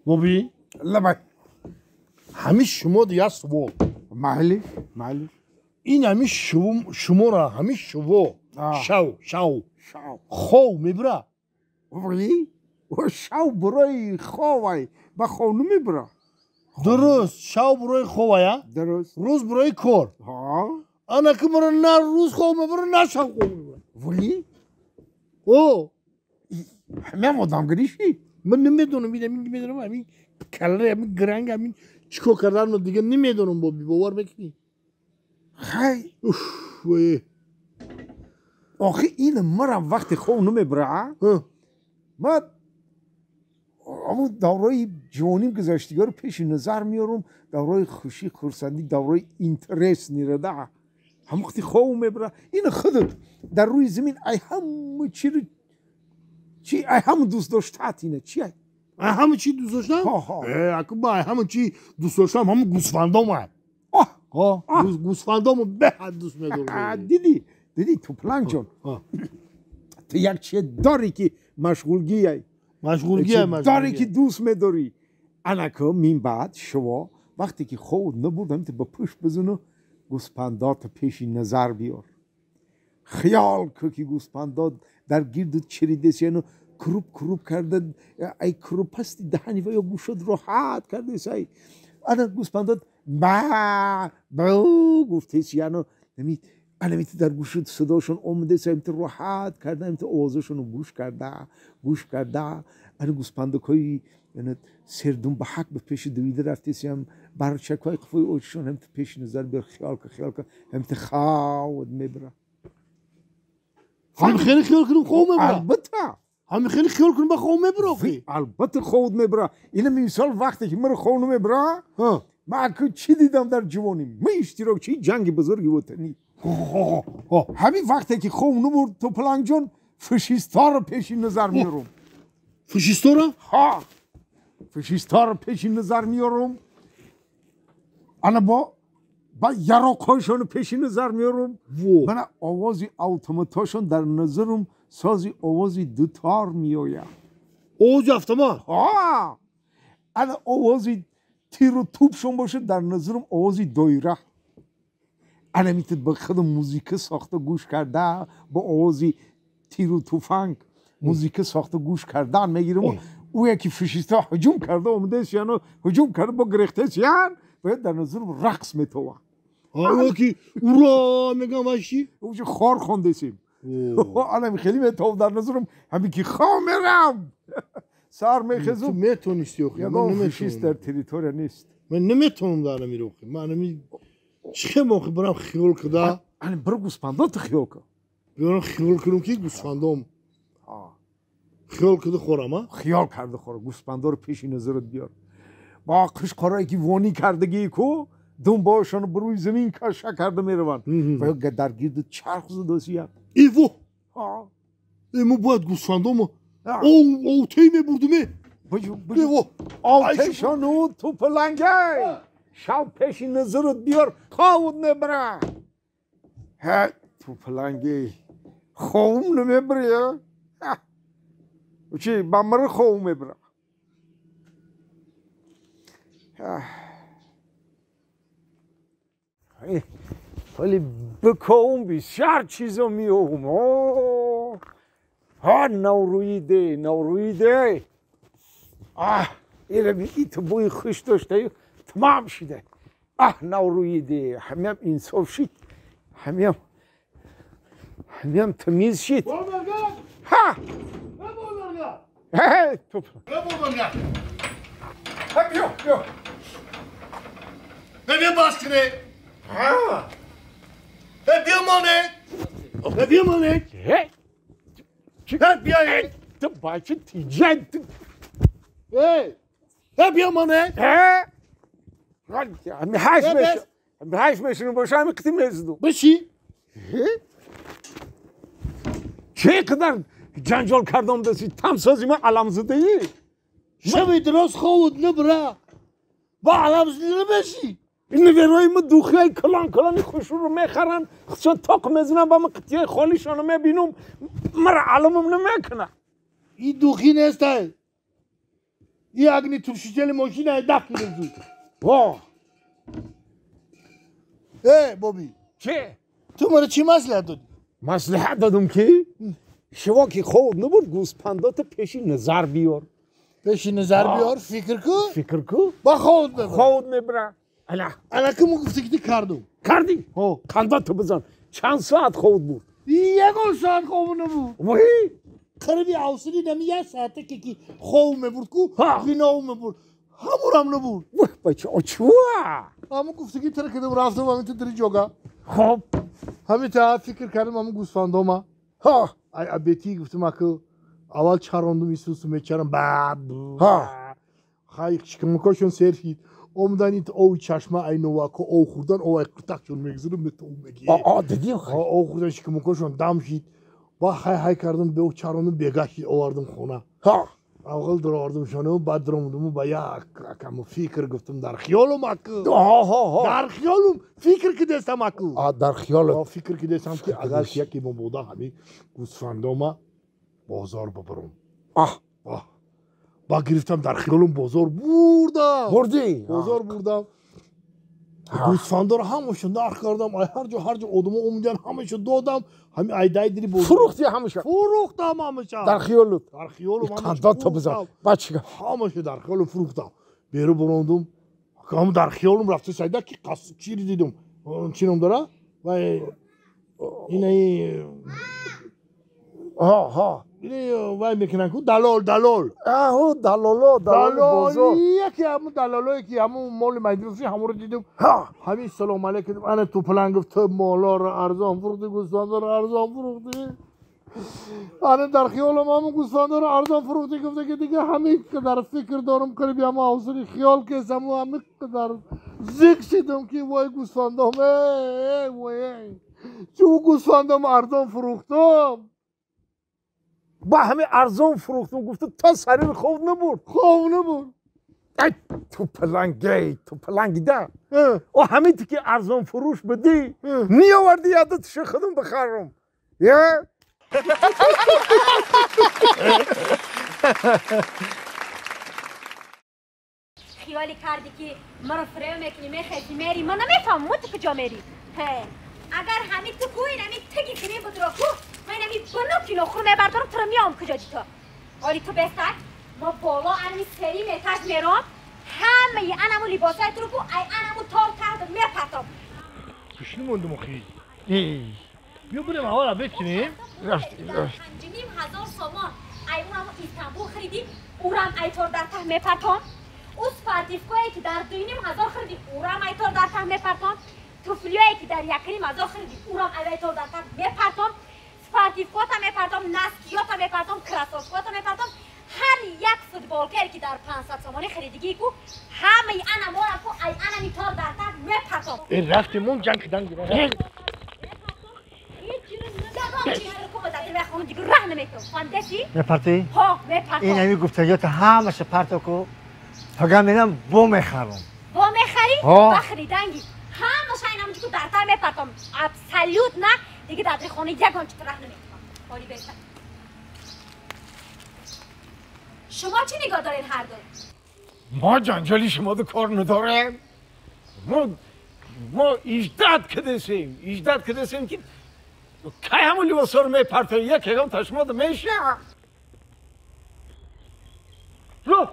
بابی لبای همین شما دیگه سوال محلی این همین شما را همین شو شو خو میبره ولی و شو برای خوای با خو نمیبره درست شو برای خواه یا درست روز برای کار انا که برای نه روز خواه میبره نه شو خواه میبره ولی او همه آدمگریشی من نمیدونم همین کلره همین گرنگ همین چیکار کردن رو دیگه نمیدونم بابی باور بکنی خی وای آخه این مرم وقتی خو نمیبره ما اما دورای جوانیم گذشتگی رو پیش نظر میارم دورای خوشی خورسندی دورای اینترس نیرده هم وقتی خو میبره این خودت در روی زمین ای همه چی رو چی ای همه دوست داشتت اینه چی همه چی دوست داشتم؟ اگه با همه چی دوست داشتم همه گوسفندام هم گوسفندام رو به حد دوست میدارم دیدی تو پلنگ جان تو یک چیه داری که مشغولگی داری که دوست میداری انا که من بعد شما وقتی که خود نبودم تو با پشت بزنو گوسفندات پیش نظر بیار خیال که گوسفندات در گیرد چریده سیانو کروب کرده ای کروب هستی دهنی و یا گوشت راحت کرده سی انا گوسفندات با گفته سیانو انا میتی در گوشت صداشون اومده سی امت راحت کرده امت آوازشون رو گوش کرده انا گوسفندکایی یعنی سردون به حق به پیش دویده رفته سیم بر چکای قفوی اوچشون امت پیش نظر بیار خیال که امت خواهد میبره هم خیلی خیال کنم خواه میبره البته هم خیلی خیال کنم با خواه میبره البته خود میبره این مثال وقتی که من خواه نمیبره من که چی دیدم در جوانی من اشتراک چی جنگ بزرگی وطنی همین وقتی که خواه نبرد تو پلنگ جان فشیستا رو پیش نظر میارم فشیستا رو؟ فشیستا رو پیش نظر میارم انا با یراقایشون پیش نظر میارم من آوازی اتوماتاشون در نظرم سازی آوازی دوتار میآید آواز اتومات انا آوازی تیر و توپشون باشه در نظرم آوازی دایره انا میتونید با خود موزیک ساخته گوش کرده با آوازی تیر و توفنگ موزیک ساخته گوش کردن میگیرم او یکی فشیستا هجوم کرده اومده سیانو هجوم کرده با گرخته سیان باید در نظرم رقص میتوه او که او را میگم وشی او که خار خونده سیم انا خیلی میتوه در نظرم همین که خواه میرم سر میخزم تو میتونستی اخی من فشیست در تریتوریا نیست من نمیتونم در نمیره اخی من چه موقع برم خیال کده انا برو گوسفندات خیال که برم خیال کنم که گوسفندام خیال کده خورم خیال کرده خوره گوسفندا رو پیش نظرت بیار با قشقارایی که وانی کردگی کو دنبالشان بروی زمین کشا کرده میروند و یا در گیرد چرخ زده سیاد ایوه ایمو باید گوسفندام آوتی میبردمه ایوه آوتیشانو تو پلنگه شب پیش نظرت بیار خواهد نبره تو پلنگه خوام نمیبره چی با مره خوام میبره ولی بکن بسیار چیزا میام نورویده ایره بی تو بوی خوش داشته تمام شده نورویده همیم انصاف شد همیم تمیز شد بیا بیا باز کنه بیا مانه بیا تو باید تیجه بیا مانه همه هایش میشونم باشه همه قطعی میزدو بشی چه قدر جنجال کردم دستی تم سازی من علم زده ای شبی دراز خود نبره با علم زده بشی این نویروی ما دوخی های کلانی خوشون رو میخرن خودشان تاق میزنن با من قطعی خالیشان رو میبینم مرا علمم نمیکنه این دوخی نیست این اگنی ترشیجل ماشین داخل زود واه بابی چه؟ تو مرا چی مصلحت دادی؟ مصلحت دادم که شما که خود نبود گوسپندات پیشی نظر بیار پیشی نظر بیار فکر کو با خود ببر خود میبرم انا که مو گفتی که کردم کردی؟ کنداتو بزن چند ساعت خود بود؟ یکون ساعت خوب نبود وحی خربی عوصلی نمی یه ساعته که خوب میبود کو غناو میبود همون هم نبود بچه اچوه همون گفتی که تره کدم رفتم همین تو داری جوگا خب همین تا فکر کردم همون گوسفندام ها ای بیتی گفتم که اول چراندم ایسوس میچرم خیلی شکمکاشون سرفید اومدن این او چشمه ای نواکو او خوردن او ای قطعشون میگذارم نتو میگی دیدی او خوردن شکمکاشون دم شید با خی کردم به او چراندم بگاشی آوردم خونه اول در آوردم شانه بعد درآمدم با یک کم فکر گفتم در خیالم اکو در خیالم فکر که دستم اکو در خیالت فکر که دستم که اگر یکی ما بوده همین گوسفندام بازار ببرم با گرفتم در خیالم بازار بردی بازار بردم گوسفندا رو همشون نرخ کردم هر جا آدم اومدن همشون دادم همین ایدای دری بازار فروختی همشه فروختم همشون در خیالت کندات بزن بچه همشون در خیالم فروختم بیرو براندم هم در خیالم رفته سایده که قصد چیری دیدم چی نام داره و اینه اینه وای میکنن کو دلال دلالا بازار یکی همون دلالایی که همون مال مجلسی همون رو دیدم همین سلام علیکم انا تو پلن گفت مالا رو ارزان فروختی گوسفندا رو ارزان فروختی انا در خیالم همون گوسفندا رو ارزان فروختی گفته که دیگه همین که در فکر دارم قریبی همه حوصله خیال که همین که در ذکر شدم که وای گوسفندام وای چون گوسفندام ارزان فروختم با همه ارزان فروختم گفته تا سریر خوب نبود ای تو پلنگی ده و همین که ارزان فروش بدی نیاوردی یادتش خودم بخرم خیالی کردی که مرا فریو میکنی میخیزی میری من نمیفهم تو کجا میری اگر همین تو کوی نمی تگی کنی بود رو کو من نمی بنو کیلو خور میبردارم تو رو میام کجا دی تو آلی تو بستک ما بالا انمی سری میتاش میرم همه انمو لباسای تو رو کو ای انمو تال کرد میپرتم کشنی موندم خیلی بیا بریم اول بکنیم رفتی 5,500 سامان ای اونم استانبول خریدی اورم ایتور در ته میپرتم او سپارتیفکویی که در 2,500 خریدی اورم ایتور در ته میپرتم توفلیایی که در 1,500 خریدی اورم ایتور در ته میپرتم سپارتیفکوتا میپرتم نسکیاتا میپرتم کراسوفکوتا میپرتم هر یک فوتبالکر که در 500 سامانی خریدگی کو همه انا مورا کو ای انا میتار در ته میپرتم این رفتمون جنگ دنگ میپرتی؟ ها میپرتم این همی گفتگیات همش پرتو کو فقط میرم بو میخرم بو میخری؟ ها بخریدنگی همش اینم که در تر میپرتم ابسلیوت نه دیگه در خونه یگان چی راه نمیتونم حالی بهتر شما چی نگاه دارین هر دو؟ ما جنجالی شما دو کار نداریم ما ایجداد کدسیم که که همون لباسا رو میپرتن یک هم تشماد میشه رو